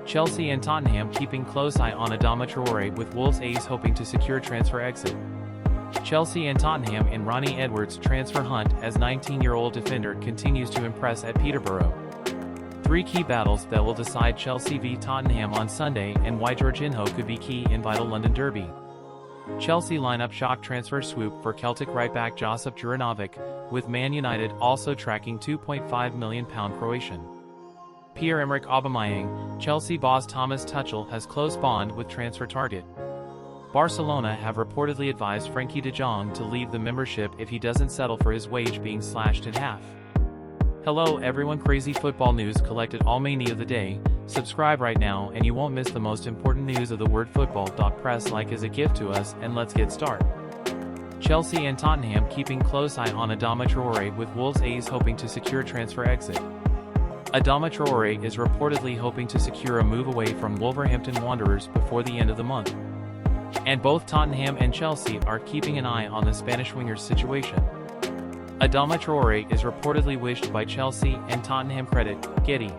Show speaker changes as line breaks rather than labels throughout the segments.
Chelsea and Tottenham keeping close eye on Adama Traore, with Wolves ace hoping to secure transfer exit. Chelsea and Tottenham in Ronnie Edwards' transfer hunt as 19-year-old defender continues to impress at Peterborough. Three key battles that will decide Chelsea v Tottenham on Sunday, and why Jorginho could be key in vital London derby. Chelsea lineup shock transfer swoop for Celtic right-back Josip Juranovic, with Man United also tracking £2.5 million Croatian. Pierre-Emerick Aubameyang, Chelsea boss Thomas Tuchel has close bond with transfer target. Barcelona have reportedly advised Frenkie de Jong to leave the membership if he doesn't settle for his wage being slashed in half. Hello everyone, crazy football news collected all mania of the day. Subscribe right now and you won't miss the most important news of the word football. Press like as a gift to us, and let's get started. Chelsea and Tottenham keeping close eye on Adama Traore, with Wolves ace hoping to secure transfer exit. Adama Traore is reportedly hoping to secure a move away from Wolverhampton Wanderers before the end of the month. And both Tottenham and Chelsea are keeping an eye on the Spanish winger's situation. Adama Traore is reportedly wished by Chelsea and Tottenham. Credit, Getty.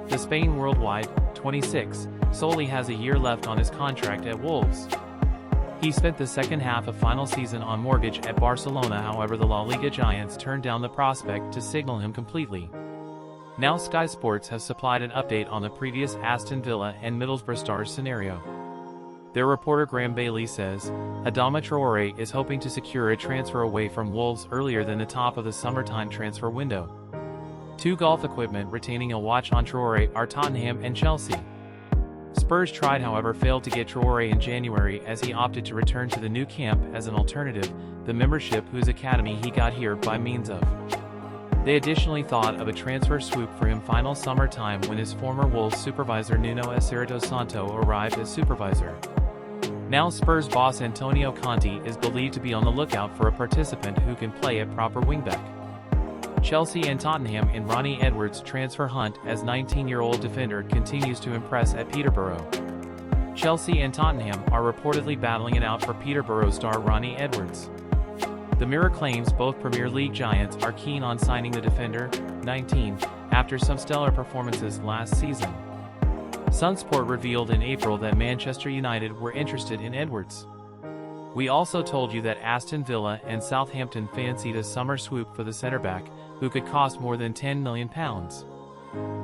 The Spain worldwide, 26, solely has a year left on his contract at Wolves. He spent the second half of final season on mortgage at Barcelona, however the La Liga giants turned down the prospect to signal him completely. Now Sky Sports has supplied an update on the previous Aston Villa and Middlesbrough stars scenario. Their reporter Graham Bailey says, Adama Traore is hoping to secure a transfer away from Wolves earlier than the top of the summertime transfer window. Two golf equipment retaining a watch on Traore are Tottenham and Chelsea. Spurs tried, however failed to get Traore in January, as he opted to return to the new camp as an alternative, the membership whose academy he got here by means of. They additionally thought of a transfer swoop for him final summertime when his former Wolves supervisor Nuno Espirito Santo arrived as supervisor. Now Spurs boss Antonio Conte is believed to be on the lookout for a participant who can play at proper wingback. Chelsea and Tottenham in Ronnie Edwards' transfer hunt as 19-year-old defender continues to impress at Peterborough. Chelsea and Tottenham are reportedly battling it out for Peterborough star Ronnie Edwards. The Mirror claims both Premier League giants are keen on signing the defender, 19, after some stellar performances last season. Sunsport revealed in April that Manchester United were interested in Edwards. We also told you that Aston Villa and Southampton fancied a summer swoop for the centre-back, who could cost more than £10 million.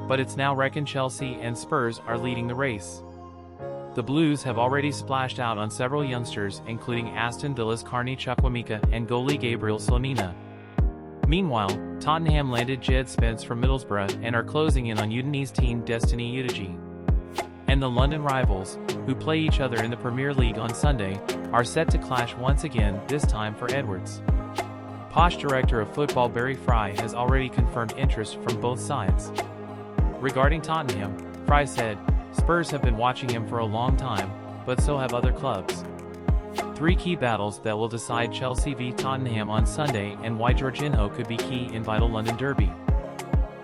But it's now reckoned Chelsea and Spurs are leading the race. The Blues have already splashed out on several youngsters, including Aston Villa's Carney Chukwuemeka and goalie Gabriel Slimina. Meanwhile, Tottenham landed Jed Spence from Middlesbrough and are closing in on Udinese team Destiny Udogie. And the London rivals, who play each other in the Premier League on Sunday, are set to clash once again, this time for Edwards. Posh director of football Barry Fry has already confirmed interest from both sides. Regarding Tottenham, Fry said, Spurs have been watching him for a long time, but so have other clubs. Three key battles that will decide Chelsea v Tottenham on Sunday, and why Jorginho could be key in vital London derby.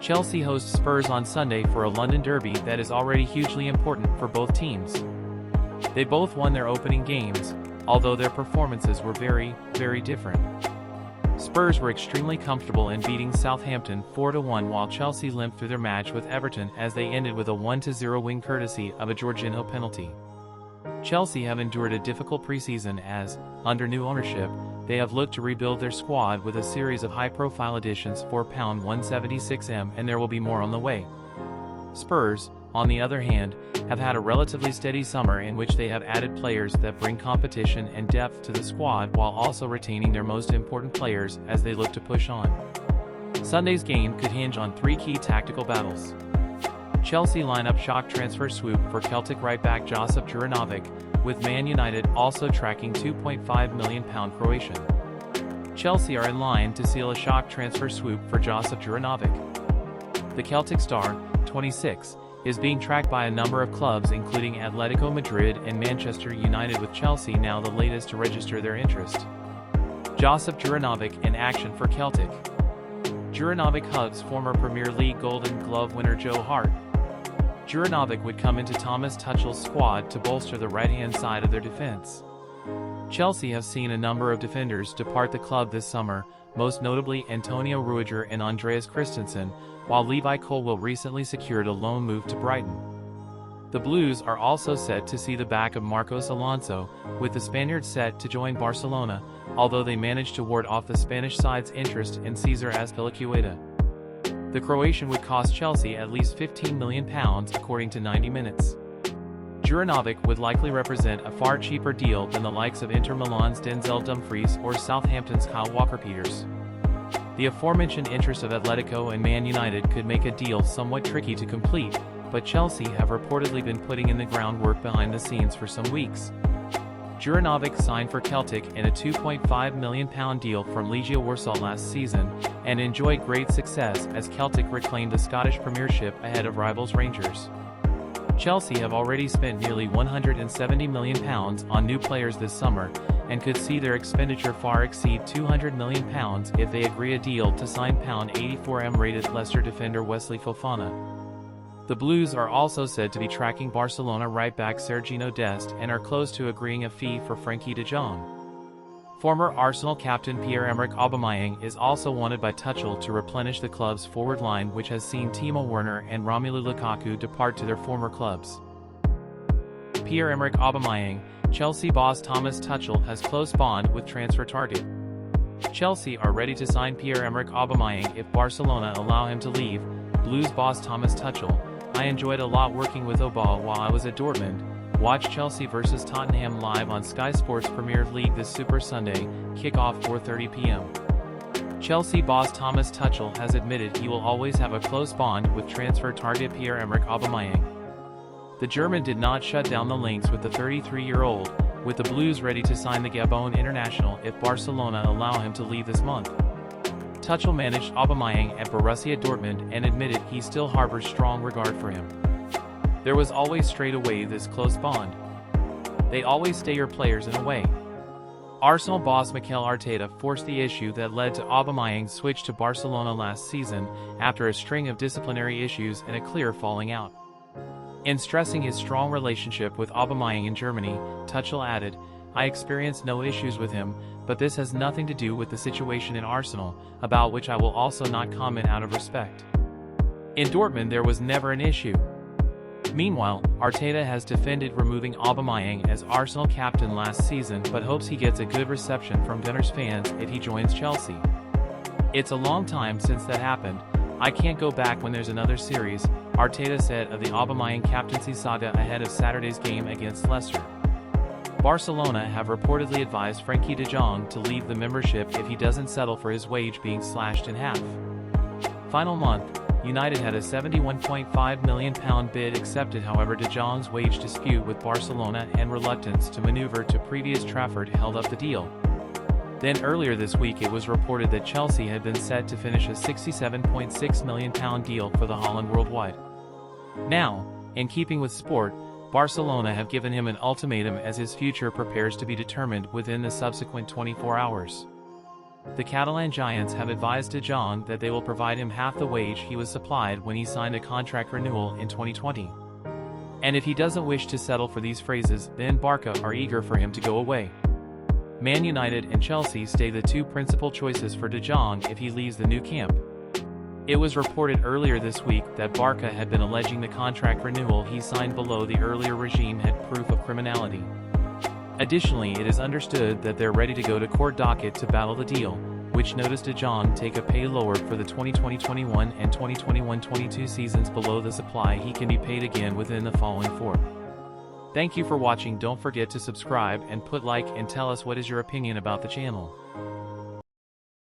Chelsea hosts Spurs on Sunday for a London derby that is already hugely important for both teams. They both won their opening games, although their performances were very, very different. Spurs were extremely comfortable in beating Southampton 4-1, while Chelsea limped through their match with Everton as they ended with a 1-0 win courtesy of a Jorginho penalty. Chelsea have endured a difficult preseason as, under new ownership, they have looked to rebuild their squad with a series of high-profile additions for £176m, and there will be more on the way. Spurs, on the other hand, have had a relatively steady summer in which they have added players that bring competition and depth to the squad while also retaining their most important players as they look to push on. Sunday's game could hinge on three key tactical battles. Chelsea lineup shock transfer swoop for Celtic right-back Josip Juranovic, with Man United also tracking £2.5 million Croatian. Chelsea are in line to seal a shock transfer swoop for Josip Juranovic. The Celtic star, 26, is being tracked by a number of clubs including Atletico Madrid and Manchester United, with Chelsea now the latest to register their interest. Josip Juranovic in action for Celtic. Juranovic hugs former Premier League Golden Glove winner Joe Hart. Juranovic would come into Thomas Tuchel's squad to bolster the right-hand side of their defense. Chelsea have seen a number of defenders depart the club this summer, most notably Antonio Rudiger and Andreas Christensen, while Levi Colwill recently secured a loan move to Brighton. The Blues are also set to see the back of Marcos Alonso, with the Spaniard set to join Barcelona, although they managed to ward off the Spanish side's interest in Cesar Azpilicueta. The Croatian would cost Chelsea at least £15 million according to 90 Minutes. Juranovic would likely represent a far cheaper deal than the likes of Inter Milan's Denzel Dumfries or Southampton's Kyle Walker-Peters. The aforementioned interests of Atletico and Man United could make a deal somewhat tricky to complete, but Chelsea have reportedly been putting in the groundwork behind the scenes for some weeks. Juranovic signed for Celtic in a £2.5 million deal from Legia Warsaw last season, and enjoyed great success as Celtic reclaimed the Scottish Premiership ahead of rivals Rangers. Chelsea have already spent nearly £170 million on new players this summer, and could see their expenditure far exceed £200 million if they agree a deal to sign £84M rated Leicester defender Wesley Fofana. The Blues are also said to be tracking Barcelona right-back Jorginho Dest and are close to agreeing a fee for Frenkie de Jong. Former Arsenal captain Pierre-Emerick Aubameyang is also wanted by Tuchel to replenish the club's forward line, which has seen Timo Werner and Romelu Lukaku depart to their former clubs. Pierre-Emerick Aubameyang, Chelsea boss Thomas Tuchel has close bond with transfer target. Chelsea are ready to sign Pierre-Emerick Aubameyang if Barcelona allow him to leave. Blues boss Thomas Tuchel: I enjoyed a lot working with Oba while I was at Dortmund. Watch Chelsea vs Tottenham live on Sky Sports Premier League this Super Sunday, kickoff 4:30 p.m. Chelsea boss Thomas Tuchel has admitted he will always have a close bond with transfer target Pierre-Emerick Aubameyang. The German did not shut down the links with the 33-year-old, with the Blues ready to sign the Gabon international if Barcelona allow him to leave this month. Tuchel managed Aubameyang at Borussia Dortmund and admitted he still harbors strong regard for him. There was always straight away this close bond. They always stay your players in a way. Arsenal boss Mikel Arteta forced the issue that led to Aubameyang's switch to Barcelona last season after a string of disciplinary issues and a clear falling out. In stressing his strong relationship with Aubameyang in Germany, Tuchel added, I experienced no issues with him, but this has nothing to do with the situation in Arsenal, about which I will also not comment out of respect. In Dortmund there was never an issue. Meanwhile, Arteta has defended removing Aubameyang as Arsenal captain last season but hopes he gets a good reception from Gunners fans if he joins Chelsea. It's a long time since that happened. I can't go back when there's another series, Arteta said of the Aubameyang captaincy saga ahead of Saturday's game against Leicester. Barcelona have reportedly advised Frenkie de Jong to leave the membership if he doesn't settle for his wage being slashed in half. Final month, United had a £71.5 million bid accepted, however de Jong's wage dispute with Barcelona and reluctance to maneuver to previous Trafford held up the deal. Then earlier this week it was reported that Chelsea had been set to finish a £67.6 million deal for the Holland worldwide. Now, in keeping with sport, Barcelona have given him an ultimatum as his future prepares to be determined within the subsequent 24 hours. The Catalan Giants have advised de Jong that they will provide him half the wage he was supplied when he signed a contract renewal in 2020. And if he doesn't wish to settle for these phrases, then Barca are eager for him to go away. Man United and Chelsea stay the two principal choices for de Jong if he leaves the new camp. It was reported earlier this week that Barca had been alleging the contract renewal he signed below the earlier regime had proof of criminality. Additionally, it is understood that they're ready to go to court docket to battle the deal, which noticed de Jong take a pay lower for the 2020-21 and 2021-22 seasons below the supply he can be paid again within the following 4. Thank you for watching. Don't forget to subscribe and put like and tell us what is your opinion about the channel.